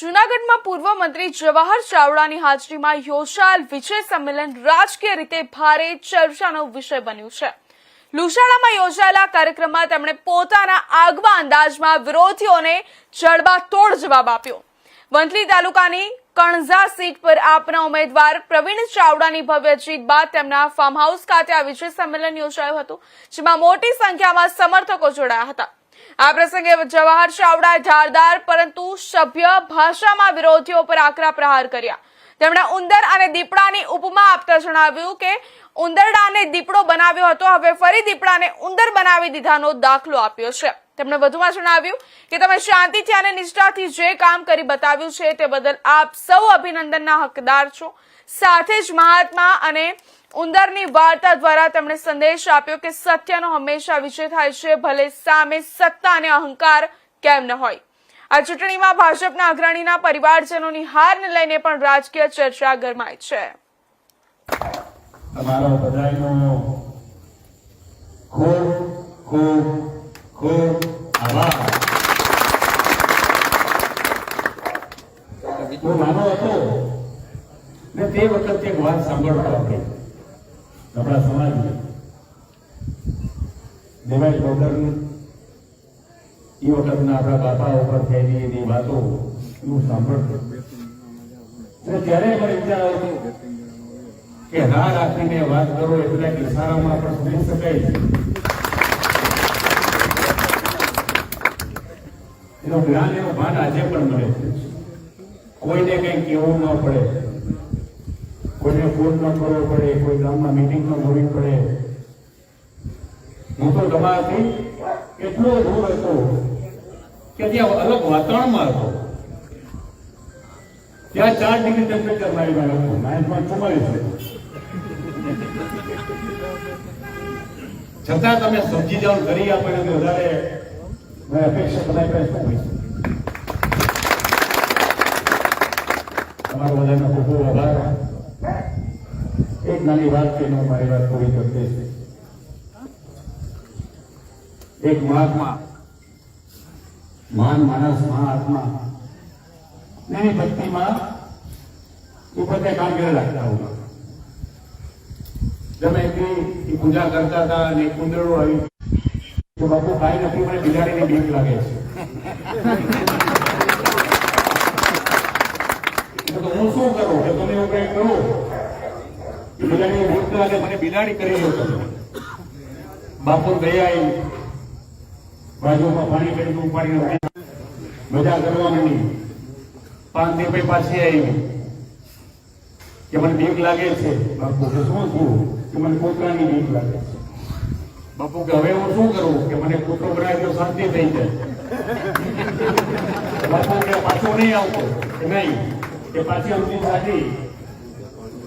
જૂનાગઢમાં પૂર્વ મંત્રી જવાહર ચાવડાની હાજરીમાં યોજાયેલ વિજય સંમેલન રાજકીય રીતે ભારે ચર્ચાનો વિષય બન્યું છે। લુસાડામાં યોજાયેલા કાર્યક્રમમાં તેમણે પોતાના આગવા અંદાજમાં વિરોધીઓને જડબાતોડ જવાબ આપ્યો। વંથલી તાલુકાની કણઝા સીટ પર આપના ઉમેદવાર પ્રવીણ ચાવડાની ભવ્ય જીત બાદ તેમના ફાર્મ હાઉસ ખાતે આ વિજય સંમેલન યોજાયું હતું, જેમાં મોટી સંખ્યામાં સમર્થકો જોડાયા હતા। આ પ્રસંગે જવાહર ચાવડાએ ધારદાર પરંતુ સભ્ય ભાષામાં વિરોધીઓ પર આકરા પ્રહાર કર્યા। તેમણે ઉંદર અને દીપડાની ઉપમા આપતા જણાવ્યું કે ઉંદરડાને દીપડો બનાવ્યો હતો, હવે ફરી દીપડાને ઉંદર બનાવી દીધાનો દાખલો આપ્યો છે। તેમણે વધુમાં જણાવ્યું કે તમે શાંતિથી અને નિષ્ઠાથી જે કામ કરી બતાવ્યું છે તે બદલ આપ સૌ અભિનંદનના હકદાર છો। સાથે જ મહાત્મા અને ઉંદરની વાર્તા દ્વારા તેમણે સંદેશ આપ્યો કે સત્યનો હંમેશા વિજય થાય છે, ભલે સામે સત્તા અને અહંકાર કેમ ન હોય। આ ચૂંટણીમાં ભાજપના અગ્રણીના પરિવારજનોની હારને લઈને પણ રાજકીય ચર્ચા ગરમાઈ છે। તમારો બધાનો ખૂબ ખૂબ ખૂબ આભાર। હું નાનો હતો ને તે વખતે એક વાત સાંભળતો હતો આપણા સમાજની દેવાય ગોદર એ વખતના આપણા બાપા ઉપર થયેલી એની વાતો હું સાંભળતો ત્યારે મને વિચાર આવતો કે રાહ રાખીને વાત કરો એટલા ઇશારામાં પણ સમજી શકાય છે। એનું જ્ઞાન એનું ભાન આજે પણ મળે છે। કોઈને કંઈ કહેવું ન પડે, કોઈને ફોન ન કરવો પડે, કોઈ ગામમાં મિટિંગ ન હોવી પડે। હું તો તમારાથી એટલો દૂર હતો કે ત્યાં અલગ વાતાવરણમાં હતો। ત્યાં 4 ડિગ્રી ટેમ્પરેચર મારી પાસે હતું, માઇનસમાં 44 છતાં તમે સમજી જાઓ, કરી આપણને વધારે અપેક્ષા બધા પાસે શું હોય છે। તમારો બધાનો ખૂબ ખૂબ આભાર। એક નાની વાત કે હું મારી વાત પૂરી કરતી છે। એક મહાત્મા, મહાન માણસ, મહાત્મા એની ભક્તિમાં એ પોતે કામ કરી રાખતા હતા। તમે એ પૂજા કરતા હતા અને કુંદરડો આવી તો બાપુ કાંઈ નથી, મને બિલાડીની બીક લાગે છે। તો હું શું કરું કે તમે એવું કંઈ કરો, બિલાડીની બીક લાગે, મને બિલાડી કરી લો। બાપુ દયા આવી, બાજુમાં પાણી કરી ઉપાડીને મજા કરવા માંડી। 5 દિવસ પછી પાછી આવી કે મને બીક લાગે છે। બાપુ કે શું થયું? કે મને કૂતરાની બીક લાગે છે। બાપુ કે હવે હું શું કરું? કે મને કૂતરો બનાવી તો શાંતિ થઈ જાય। બાપુ કે પાછો નહીં આવતો કે નહીં, કે પાછી અમથી સાચી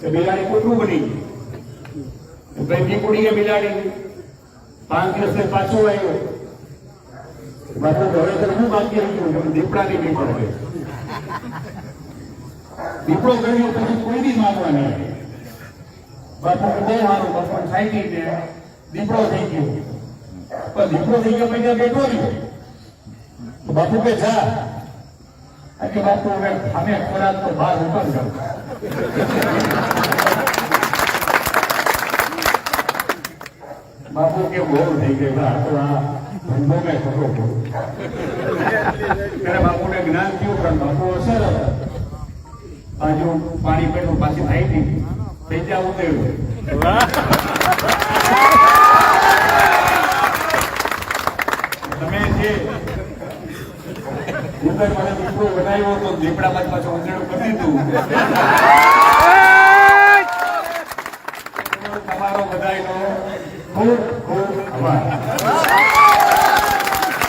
કે બિલાડી કૂતરું બની ભાઈ બીક ઉડી ગઈ બિલાડી। 5 દિવસ પાછો આવ્યો। બાપુ હવે તો હું બાકી રહ્યું કે દીપડાની બીક લાગે। દીપડો કર્યો પછી કોઈ બી માનવા નહીં। બાપુ બહુ સારું, બાપુ ખાઈ ગઈ ને દીપડો થઈ ગયો, પણ દીપડો થઈ ગયો પછી બેઠો રહ્યો। બાપુ કે જા, કે બાપુ હવે અમે ખોરાક તો બહાર ઉપર જાઉં। બાપુ કે બહુ થઈ ગયું, આ તો આ ધંધો મેં ખોટો ખોટો। ત્યારે બાપુને જ્ઞાન થયું, પણ બાપુ અસર હતા। બાજુ પાણી પીનું પાછી થઈ ગઈ, થઈ જવું થયું। તમે જે ઉંદર મને દીપડો બનાવ્યો તો દીપડામાં પાછું ઉંદરડું કરી દીધું।